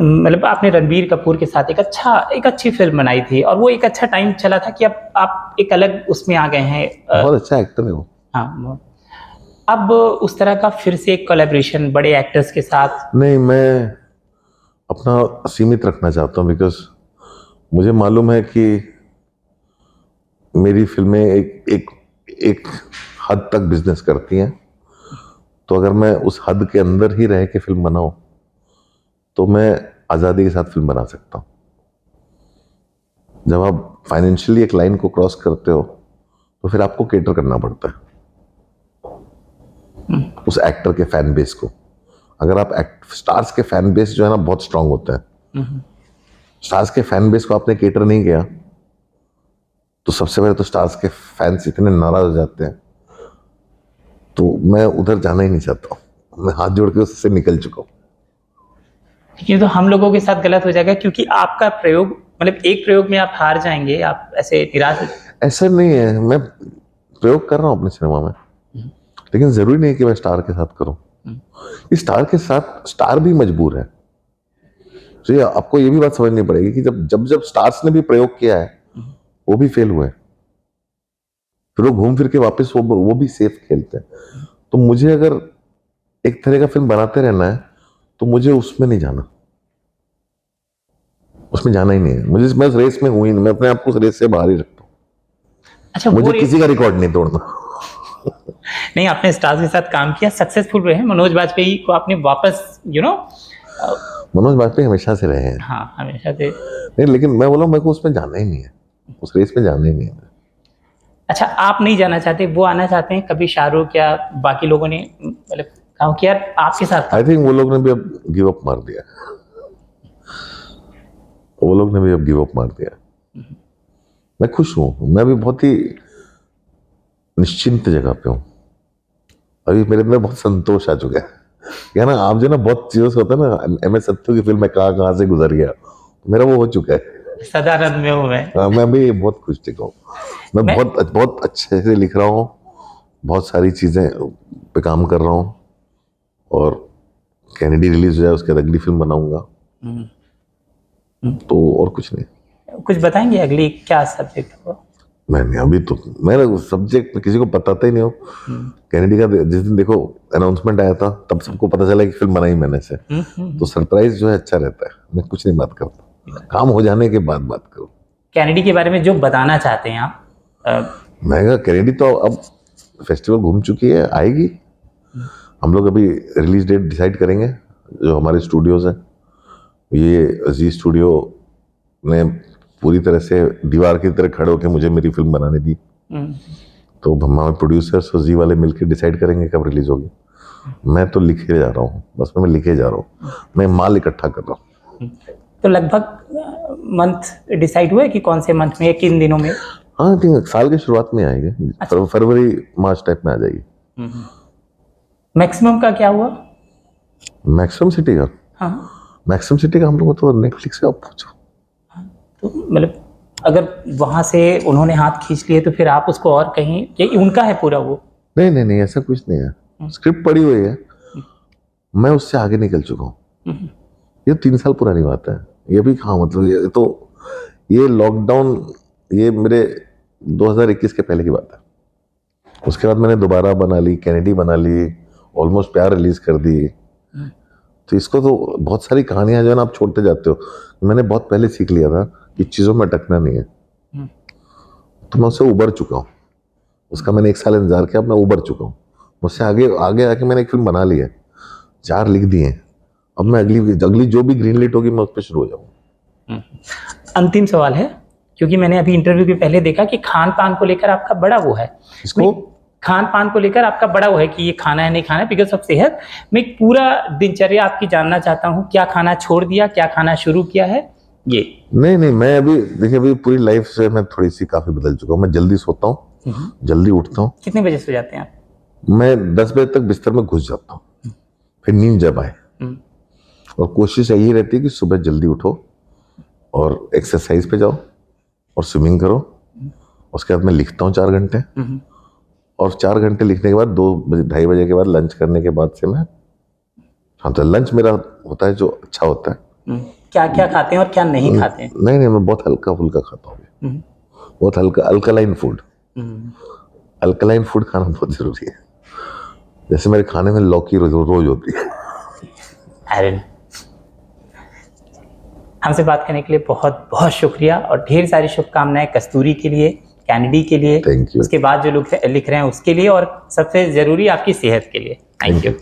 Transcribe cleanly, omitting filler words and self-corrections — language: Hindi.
मतलब आपने रणबीर कपूर के साथ एक अच्छी फिल्म बनाई थी और वो एक अच्छा टाइम चला था कि अब आप एक अलग उसमें आ गए हैं। बहुत अच्छा एक्टर है वो। हाँ, अब उस तरह का फिर से एक कोलैबोरेशन बड़े एक्टर्स के साथ। नहीं, मैं अपना सीमित रखना चाहता हूँ, बिकॉज मुझे मालूम है कि मेरी फिल्में एक एक एक हद तक बिजनेस करती हैं। तो अगर मैं उस हद के अंदर ही रह के फिल्म बनाऊं तो मैं आज़ादी के साथ फिल्म बना सकता हूं। जब आप फाइनेंशियली एक लाइन को क्रॉस करते हो तो फिर आपको केटर करना पड़ता है उस एक्टर के फैन बेस को। अगर आप स्टार्स के फैन बेस जो है ना बहुत स्ट्रांग होता है, स्टार्स के फैन बेस को आपने केटर नहीं किया तो सबसे पहले तो स्टार्स के फैंस इतने नाराज हो जाते हैं। तो मैं उधर जाना ही नहीं चाहता हूँ, मैं हाथ जोड़ के उससे निकल चुका हूँ। ये तो हम लोगों के साथ गलत हो जाएगा क्योंकि आपका प्रयोग, मतलब एक प्रयोग में आप हार जाएंगे, आप ऐसे निराश। ऐसा नहीं है, मैं प्रयोग कर रहा हूँ अपने सिनेमा में, लेकिन जरूरी नहीं कि मैं स्टार के साथ करूं। इस स्टार के साथ स्टार भी मजबूर है। तो ये आपको ये भी बात समझनी पड़ेगी कि जब जब जब स्टार्स ने भी प्रयोग किया है वो भी फेल हुए, फिर वो घूम फिर के वापस वो भी सेफ खेलते हैं। तो मुझे अगर एक तरह का फिल्म बनाते रहना है तो मुझे उसमें नहीं जाना, उसमें जाना ही नहीं है मुझे। मैं उस रेस में हूं ही नहीं, मैं अपने आप को उस रेस से बाहर ही रखता हूँ। अच्छा, मुझे किसी का रिकॉर्ड नहीं तोड़ना। नहीं, आपने स्टार्स के साथ काम किया, सक्सेसफुल रहे। मनोज बाजपेयी को आपने वापस मनोज बाजपेयी हमेशा से रहे हैं। हाँ, हमेशा से। नहीं, लेकिन मैं बोला मेरे को उसमें जाना ही नहीं है, उस रेस में जाना ही नहीं है। अच्छा, आप नहीं जाना चाहते, वो आना चाहते हैं? कभी शाहरुख या बाकी लोगों ने मतलब कहा कि यार आपके साथ। आई थिंक वो लोग ने भी अब गिव अप मार दिया, वो लोग ने भी अब गिव अप मार दिया। मैं खुश हूं, मैं भी बहुत ही निश्चिंत जगह पे हूं। अभी मेरे अंदर बहुत संतोष आ चुका है ना। आप जो ना बहुत चीजों से होता है ना, MS सत्तू की फिल्म में कहाँ से गुजर गया, मेरा वो हो चुका है। सदानंद में हूँ मैं। मैं भी बहुत खुश टिका हूँ। मैं बहुत बहुत अच्छे से लिख रहा हूँ, बहुत सारी चीजें पे काम कर रहा हूँ, और कैनेडी रिलीज हो जाए उसके बाद अगली फिल्म बनाऊंगा। तो और कुछ नहीं। कुछ बताएंगे अगली क्या सब्जेक्ट हो? मैंने अभी तो मेरा सब्जेक्ट किसी को बताता ही नहीं हो। कैनेडी का जिस दिन देखो अनाउंसमेंट आया था तब सबको पता चला कि फिल्म बनाई मैंने से। तो सरप्राइज जो है अच्छा रहता है। मैं कुछ नहीं बात करता, काम हो जाने के बाद बात करो। कैनेडी के बारे में जो बताना चाहते हैं आप? मैं कहा कैनेडी तो अब फेस्टिवल घूम चुकी है, आएगी। हम लोग अभी रिलीज डेट डिसाइड करेंगे। जो हमारे स्टूडियोज हैं, ये जी स्टूडियो ने पूरी तरह से दीवार की तरह खड़े होकर मुझे मेरी फिल्म बनाने दी। तो हमारे प्रोड्यूसर्स और जी वाले मिलकर डिसाइड करेंगे कब रिलीज होगी। मैं तो लिखे जा रहा हूँ, बस मैं लिखे जा रहा हूँ, मैं माल इकट्ठा कर रहा हूँ। तो लगभग मंथ डिसाइड हुआ है कि कौन से मंथ में, किन दिनों में? हाँ, ठीक, साल की शुरुआत में आएगी। अच्छा। फरवरी मार्च टाइप में आ जाएगी। मैक्सिमम का क्या हुआ? मैक्सिमम सिटी का? हाँ, मैक्सिमम सिटी का हम लोग तो नेटफ्लिक्स से आप पूछो। तो मतलब अगर वहां से उन्होंने हाथ खींच लिए तो फिर आप उसको और कहीं, ये उनका है पूरा वो? नहीं नहीं नहीं, ऐसा कुछ नहीं है। स्क्रिप्ट पड़ी हुई है, मैं उससे आगे निकल चुका हूँ। ये 3 साल पुरानी बात है। ये भी हाँ, मतलब ये तो ये लॉकडाउन, ये मेरे 2021 के पहले की बात है। उसके बाद मैंने दोबारा बना ली, कैनेडी बना ली, ऑलमोस्ट प्यार रिलीज कर दी। तो इसको तो बहुत सारी कहानियां जो है ना आप छोड़ते जाते हो। मैंने बहुत पहले सीख लिया था कि चीजों में अटकना नहीं है। तो मैं उससे उबर चुका हूँ। उसका मैंने 1 साल इंतजार किया, अब मैं उबर चुका हूँ। मुझसे आगे आगे आके मैंने एक फिल्म बना ली है, 4 लिख दिए हैं। अब मैं अगली जो भी ग्रीन लाइट होगी मैं उस पर शुरू हो जाऊँ। अंतिम सवाल है, क्योंकि मैंने अभी इंटरव्यू के पहले देखा कि खान पान को लेकर आपका बड़ा वो है। इसको खान पान को लेकर आपका बड़ा वो है कि ये खाना है नहीं खाना है, बिकॉज ऑफ सेहत। मैं पूरा दिनचर्या आपकी जानना चाहता हूँ, क्या खाना छोड़ दिया, क्या खाना शुरू किया है? ये नहीं, मैं अभी देखिए, अभी पूरी लाइफ से मैं थोड़ी सी काफी बदल चुका हूँ। मैं जल्दी सोता हूँ, जल्दी उठता हूँ। कितने बजे सो जाते हैं आप? मैं 10 बजे तक बिस्तर में घुस जाता हूँ, फिर नींद जब आए। और कोशिश यही रहती है कि सुबह जल्दी उठो और एक्सरसाइज पे जाओ और स्विमिंग करो। उसके बाद मैं लिखता हूँ 4 घंटे, और 4 घंटे लिखने के बाद 2-2:30 बजे के बाद लंच करने के बाद से मैं, हाँ, तो लंच मेरा होता है जो अच्छा होता है। क्या क्या खाते हैं और क्या नहीं खाते हैं? नहीं मैं बहुत हल्का फुल्का खाता हूँ, बहुत हल्का, अल्कलाइन फूड। अल्कलाइन फूड खाना बहुत जरूरी है। जैसे मेरे खाने में लौकी रोज होती है। अरे हमसे बात करने के लिए बहुत बहुत शुक्रिया और ढेर सारी शुभकामनाएं कस्तूरी के लिए, कैनेडी के लिए, थैंक यू। उसके बाद जो लोग लिख रहे हैं उसके लिए, और सबसे जरूरी आपकी सेहत के लिए। Thank you.